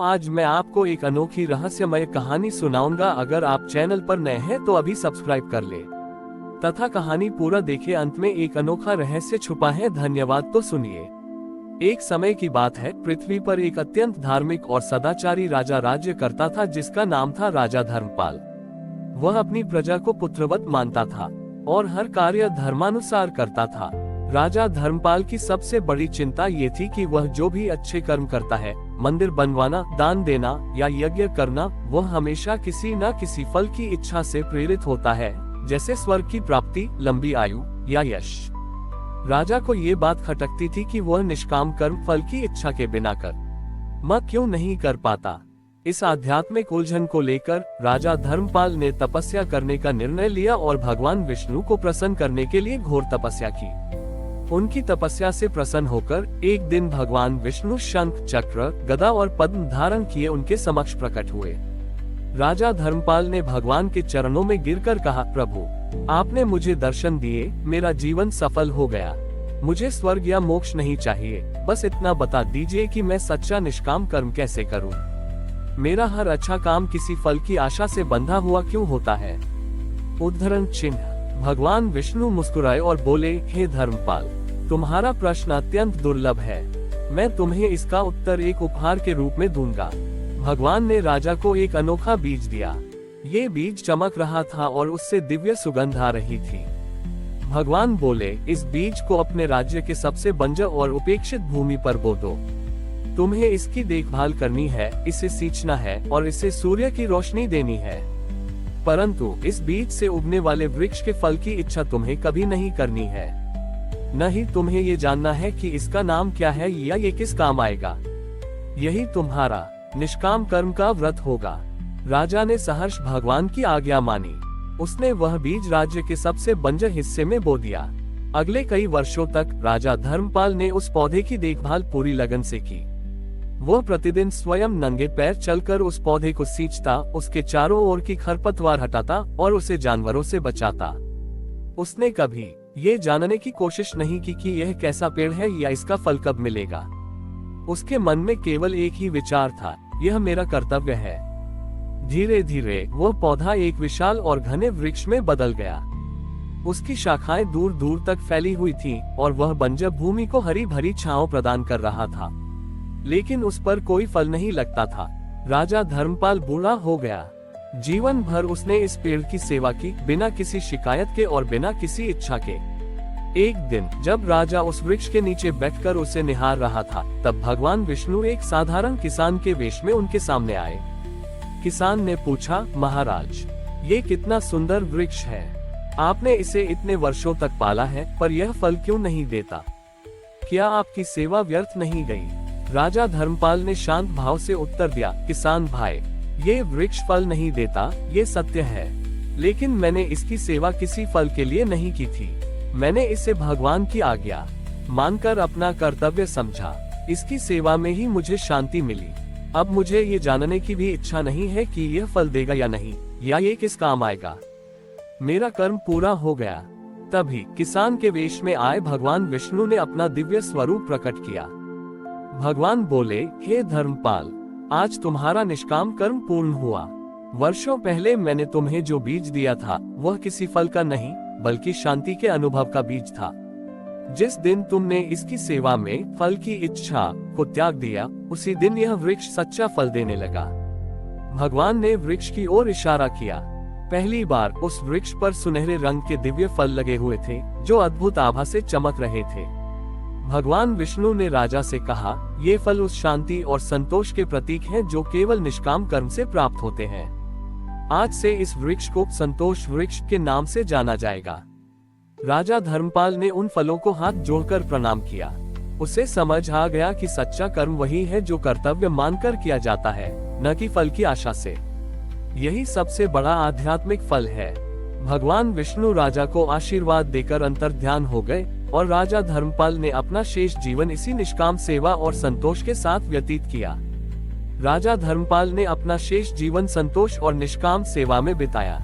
आज मैं आपको एक अनोखी रहस्यमय कहानी सुनाऊंगा। अगर आप चैनल पर नए हैं तो अभी सब्सक्राइब कर ले तथा कहानी पूरा देखें। अंत में एक अनोखा रहस्य छुपा है। धन्यवाद। तो सुनिए। एक समय की बात है, पृथ्वी पर एक अत्यंत धार्मिक और सदाचारी राजा राज्य करता था, जिसका नाम था राजा धर्मपाल। वह अपनी प्रजा को पुत्रवत मानता था और हर कार्य धर्मानुसार करता था। राजा धर्मपाल की सबसे बड़ी चिंता ये थी कि वह जो भी अच्छे कर्म करता है, मंदिर बनवाना, दान देना या यज्ञ करना, वह हमेशा किसी न किसी फल की इच्छा से प्रेरित होता है, जैसे स्वर्ग की प्राप्ति, लंबी आयु या यश। राजा को ये बात खटकती थी कि वह निष्काम कर्म फल की इच्छा के बिना क्यों नहीं कर पाता। इस आध्यात्मिक उलझन को लेकर राजा धर्मपाल ने तपस्या करने का निर्णय लिया और भगवान विष्णु को प्रसन्न करने के लिए घोर तपस्या की। उनकी तपस्या से प्रसन्न होकर एक दिन भगवान विष्णु शंख, चक्र, गदा और पद्म धारण किए उनके समक्ष प्रकट हुए। राजा धर्मपाल ने भगवान के चरणों में गिरकर कहा, प्रभु, आपने मुझे दर्शन दिए, मेरा जीवन सफल हो गया। मुझे स्वर्ग या मोक्ष नहीं चाहिए, बस इतना बता दीजिए कि मैं सच्चा निष्काम कर्म कैसे करूं। मेरा हर अच्छा काम किसी फल की आशा से बंधा हुआ क्यों होता है। उद्धरण चिन्ह। भगवान विष्णु मुस्कुराए और बोले, हे धर्मपाल, तुम्हारा प्रश्न अत्यंत दुर्लभ है। मैं तुम्हें इसका उत्तर एक उपहार के रूप में दूंगा। भगवान ने राजा को एक अनोखा बीज दिया। ये बीज चमक रहा था और उससे दिव्य सुगंध आ रही थी। भगवान बोले, इस बीज को अपने राज्य के सबसे बंजर और उपेक्षित भूमि पर बो दो। तुम्हें इसकी देखभाल करनी है, इसे सींचना है और इसे सूर्य की रोशनी देनी है। परंतु इस बीज से उगने वाले वृक्ष के फल की इच्छा तुम्हें कभी नहीं करनी है। न ही तुम्हें ये जानना है कि इसका नाम क्या है या ये किस काम आएगा। यही तुम्हारा निष्काम कर्म का व्रत होगा। राजा ने सहर्ष भगवान की आज्ञा मानी। उसने वह बीज राज्य के सबसे बंजर हिस्से में बो दिया। अगले कई वर्षों तक राजा धर्मपाल ने उस पौधे की देखभाल पूरी लगन से की। वह प्रतिदिन स्वयं नंगे पैर चलकर उस पौधे को सींचता, उसके चारों ओर की खरपतवार हटाता और उसे जानवरों से बचाता। उसने कभी ये जानने की कोशिश नहीं की कि यह कैसा पेड़ है या इसका फल कब मिलेगा। उसके मन में केवल एक ही विचार था, यह मेरा कर्तव्य है। धीरे धीरे वह पौधा एक विशाल और घने वृक्ष में बदल गया। उसकी शाखाएं दूर दूर तक फैली हुई थीं और वह बंजर भूमि को हरी भरी छांव प्रदान कर रहा था। लेकिन उस पर कोई फल नहीं लगता था। राजा धर्मपाल बूढ़ा हो गया। जीवन भर उसने इस पेड़ की सेवा की, बिना किसी शिकायत के और बिना किसी इच्छा के। एक दिन जब राजा उस वृक्ष के नीचे बैठकर उसे निहार रहा था, तब भगवान विष्णु एक साधारण किसान के वेश में उनके सामने आए। किसान ने पूछा, महाराज, ये कितना सुंदर वृक्ष है। आपने इसे इतने वर्षों तक पाला है, पर यह फल क्यों नहीं देता? क्या आपकी सेवा व्यर्थ नहीं गई? राजा धर्मपाल ने शांत भाव से उत्तर दिया, किसान भाई, ये वृक्ष फल नहीं देता, ये सत्य है। लेकिन मैंने इसकी सेवा किसी फल के लिए नहीं की थी। मैंने इसे भगवान की आज्ञा मानकर अपना कर्तव्य समझा। इसकी सेवा में ही मुझे शांति मिली। अब मुझे ये जानने की भी इच्छा नहीं है कि यह फल देगा या नहीं, या ये किस काम आएगा। मेरा कर्म पूरा हो गया। तभी किसान के वेश में आए भगवान विष्णु ने अपना दिव्य स्वरूप प्रकट किया। भगवान बोले, हे धर्मपाल, आज तुम्हारा निष्काम कर्म पूर्ण हुआ। वर्षों पहले मैंने तुम्हें जो बीज दिया था, वह किसी फल का नहीं, बल्कि शांति के अनुभव का बीज था। जिस दिन तुमने इसकी सेवा में फल की इच्छा को त्याग दिया, उसी दिन यह वृक्ष सच्चा फल देने लगा। भगवान ने वृक्ष की ओर इशारा किया। पहली बार उस वृक्ष पर सुनहरे रंग के दिव्य फल लगे हुए थे, जो अद्भुत आभा से चमक रहे थे। भगवान विष्णु ने राजा से कहा, ये फल उस शांति और संतोष के प्रतीक हैं जो केवल निष्काम कर्म से प्राप्त होते हैं। आज से इस वृक्ष को संतोष वृक्ष के नाम से जाना जाएगा। राजा धर्मपाल ने उन फलों को हाथ जोड़कर प्रणाम किया। उसे समझ आ गया कि सच्चा कर्म वही है जो कर्तव्य मानकर किया जाता है, न कि फल की आशा से। यही सबसे बड़ा आध्यात्मिक फल है। भगवान विष्णु राजा को आशीर्वाद देकर अंतर्ध्यान हो गए और राजा धर्मपाल ने अपना शेष जीवन इसी निष्काम सेवा और संतोष के साथ व्यतीत किया। राजा धर्मपाल ने अपना शेष जीवन संतोष और निष्काम सेवा में बिताया।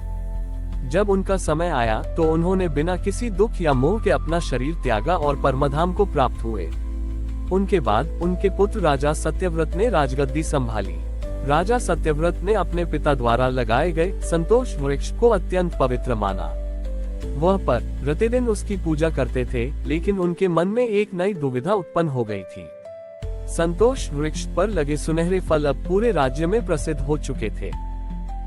जब उनका समय आया तो उन्होंने बिना किसी दुख या मोह के अपना शरीर त्यागा और परमधाम को प्राप्त हुए। उनके बाद उनके पुत्र राजा सत्यव्रत ने राजगद्दी संभाली। राजा सत्यव्रत ने अपने पिता द्वारा लगाए गए संतोष वृक्ष को अत्यंत पवित्र माना। वह प्रतिदिन उसकी पूजा करते थे, लेकिन उनके मन में एक नई दुविधा उत्पन्न हो गई थी। संतोष वृक्ष पर लगे सुनहरे फल अब पूरे राज्य में प्रसिद्ध हो चुके थे।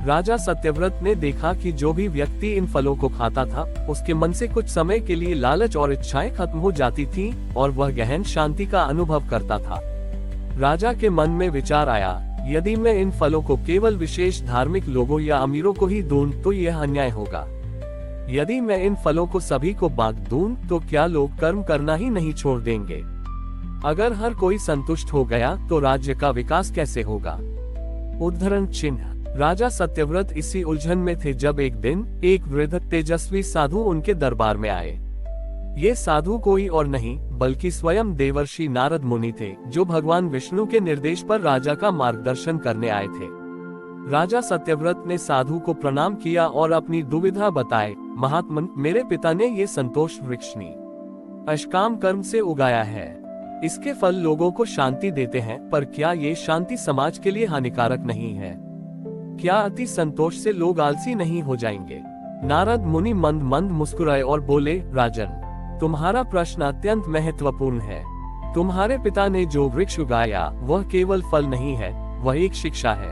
राजा सत्यव्रत ने देखा कि जो भी व्यक्ति इन फलों को खाता था, उसके मन से कुछ समय के लिए लालच और इच्छाएं खत्म हो जाती थीं और वह गहन शांति का अनुभव करता था। राजा के मन में विचार आया, यदि मैं इन फलों को केवल विशेष धार्मिक लोगों या अमीरों को ही दूं तो यह अन्याय होगा। यदि मैं इन फलों को सभी को बांट दूं तो क्या लोग कर्म करना ही नहीं छोड़ देंगे? अगर हर कोई संतुष्ट हो गया तो राज्य का विकास कैसे होगा? उद्धरण चिन्ह। राजा सत्यव्रत इसी उलझन में थे जब एक दिन एक वृद्ध तेजस्वी साधु उनके दरबार में आए। ये साधु कोई और नहीं बल्कि स्वयं देवर्षि नारद मुनि थे, जो भगवान विष्णु के निर्देश पर राजा का मार्गदर्शन करने आए थे। राजा सत्यव्रत ने साधु को प्रणाम किया और अपनी दुविधा बताए। महात्मन, मेरे पिता ने ये संतोष वृक्ष निष्काम कर्म से उगाया है। इसके फल लोगों को शांति देते हैं, पर क्या ये शांति समाज के लिए हानिकारक नहीं है? क्या अति संतोष से लोग आलसी नहीं हो जाएंगे? नारद मुनि मंद मंद मुस्कुराए और बोले, राजन, तुम्हारा प्रश्न अत्यंत महत्वपूर्ण है। तुम्हारे पिता ने जो वृक्ष उगाया वह केवल फल नहीं है, वह एक शिक्षा है।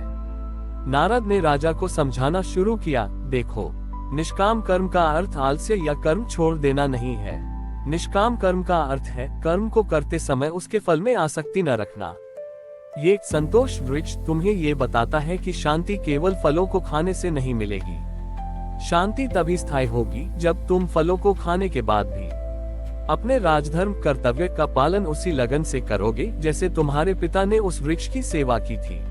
नारद ने राजा को समझाना शुरू किया, देखो, निष्काम कर्म का अर्थ आलस्य या कर्म छोड़ देना नहीं है। निष्काम कर्म का अर्थ है कर्म को करते समय उसके फल में आसक्ति न रखना। ये संतोष वृक्ष तुम्हें ये बताता है कि शांति केवल फलों को खाने से नहीं मिलेगी। शांति तभी स्थायी होगी जब तुम फलों को खाने के बाद भी अपने राजधर्म कर्तव्य का पालन उसी लगन से करोगे जैसे तुम्हारे पिता ने उस वृक्ष की सेवा की थी।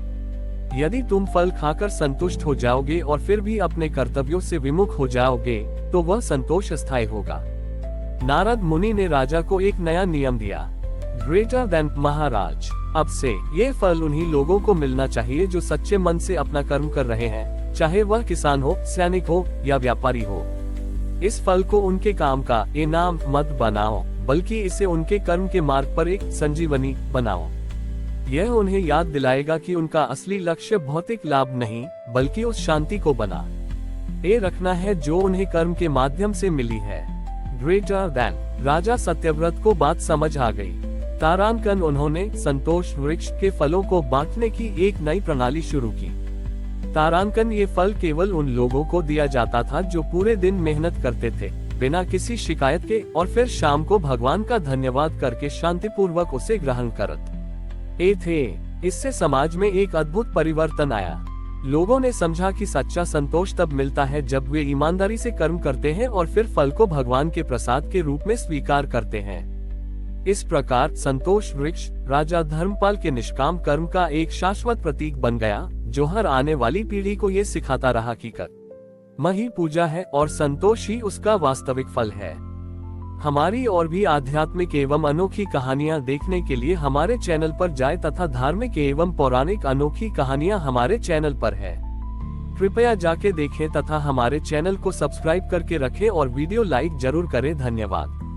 यदि तुम फल खाकर संतुष्ट हो जाओगे और फिर भी अपने कर्तव्यों से विमुख हो जाओगे तो वह संतोष अस्थायी होगा। नारद मुनि ने राजा को एक नया नियम दिया, ग्रेटर देन महाराज। अब से ये फल उन्हीं लोगों को मिलना चाहिए जो सच्चे मन से अपना कर्म कर रहे हैं, चाहे वह किसान हो, सैनिक हो या व्यापारी हो। इस फल को उनके काम का इनाम मत बनाओ, बल्कि इसे उनके कर्म के मार्ग पर एक संजीवनी बनाओ। यह उन्हें याद दिलाएगा कि उनका असली लक्ष्य भौतिक लाभ नहीं बल्कि उस शांति को बनाए रखना है जो उन्हें कर्म के माध्यम से मिली है। Greater than. राजा सत्यव्रत को बात समझ आ गई। तारांकन उन्होंने संतोष वृक्ष के फलों को बांटने की एक नई प्रणाली शुरू की। तारांकन ये फल केवल उन लोगों को दिया जाता था जो पूरे दिन मेहनत करते थे बिना किसी शिकायत के, और फिर शाम को भगवान का धन्यवाद करके शांतिपूर्वक उसे ग्रहण करते थे। इससे समाज में एक अद्भुत परिवर्तन आया। लोगों ने समझा कि सच्चा संतोष तब मिलता है जब वे ईमानदारी से कर्म करते हैं और फिर फल को भगवान के प्रसाद के रूप में स्वीकार करते हैं। इस प्रकार संतोष वृक्ष राजा धर्मपाल के निष्काम कर्म का एक शाश्वत प्रतीक बन गया, जो हर आने वाली पीढ़ी को ये सिखाता रहा कि कर्म ही पूजा है और संतोष ही उसका वास्तविक फल है। हमारी और भी आध्यात्मिक एवं अनोखी कहानियाँ देखने के लिए हमारे चैनल पर जाएं तथा धार्मिक एवं पौराणिक अनोखी कहानियाँ हमारे चैनल पर है। कृपया जाके देखें तथा हमारे चैनल को सब्सक्राइब करके रखें और वीडियो लाइक जरूर करें। धन्यवाद।